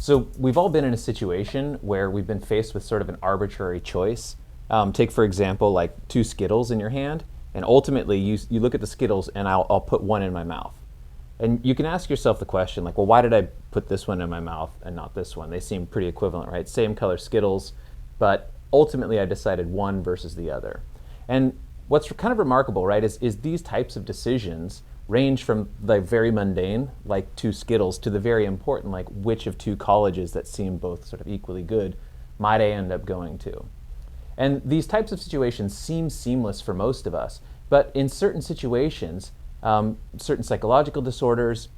So we've all been in a situation where we've been faced with sort of an arbitrary choice. Take, for example, like two Skittles in your hand, and ultimately you look at the Skittles and I'll put one in my mouth. And you can ask yourself the question, like, well, why did I put this one in my mouth and not this one? They seem pretty equivalent, right? Same color Skittles, but ultimately I decided one versus the other. And what's kind of remarkable, right, is these types of decisions range from the very mundane, like two Skittles, to the very important, like which of two colleges that seem both sort of equally good might I end up going to. And these types of situations seem seamless for most of us, but in certain situations, certain psychological disorders,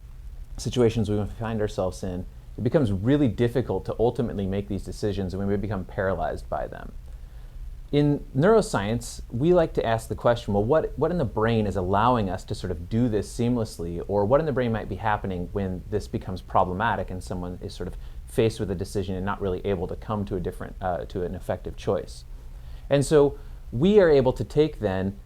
situations we find ourselves in, it becomes really difficult to ultimately make these decisions, and we may become paralyzed by them. In neuroscience, we like to ask the question, well, what in the brain is allowing us to sort of do this seamlessly, or what in the brain might be happening when this becomes problematic and someone is sort of faced with a decision and not really able to come to to an effective choice. And so we are able to take then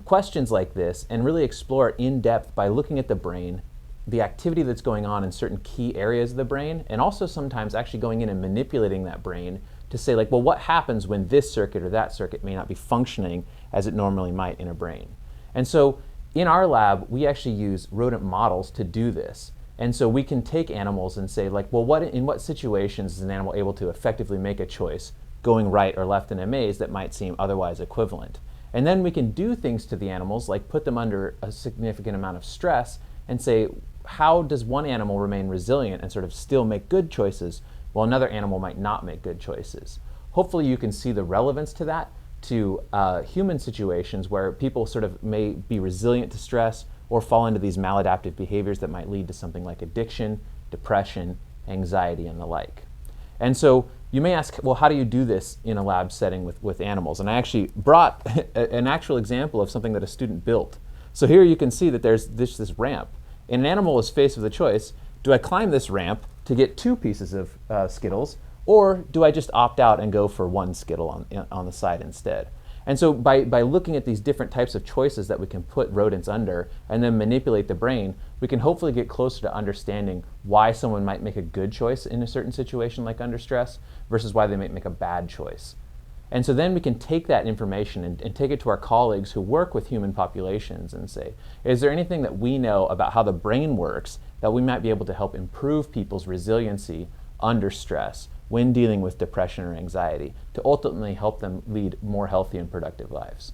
questions like this and really explore it in depth by looking at the brain, the activity that's going on in certain key areas of the brain, and also sometimes actually going in and manipulating that brain to say, like, well, what happens when this circuit or that circuit may not be functioning as it normally might in a brain? And so in our lab, we actually use rodent models to do this. And so we can take animals and say, like, well, in what situations is an animal able to effectively make a choice going right or left in a maze that might seem otherwise equivalent? And then we can do things to the animals, like put them under a significant amount of stress and say, how does one animal remain resilient and sort of still make good choices while another animal might not make good choices? Hopefully you can see the relevance to that to human situations where people sort of may be resilient to stress or fall into these maladaptive behaviors that might lead to something like addiction, depression, anxiety, and the like. And so you may ask, well, how do you do this in a lab setting with animals? And I actually brought an actual example of something that a student built. So here you can see that there's this ramp. And an animal is faced with a choice. Do I climb this ramp to get two pieces of Skittles, or do I just opt out and go for one Skittle on the side instead? And so by looking at these different types of choices that we can put rodents under and then manipulate the brain, we can hopefully get closer to understanding why someone might make a good choice in a certain situation like under stress versus why they might make a bad choice. And so then we can take that information and take it to our colleagues who work with human populations and say, is there anything that we know about how the brain works that we might be able to help improve people's resiliency under stress when dealing with depression or anxiety to ultimately help them lead more healthy and productive lives?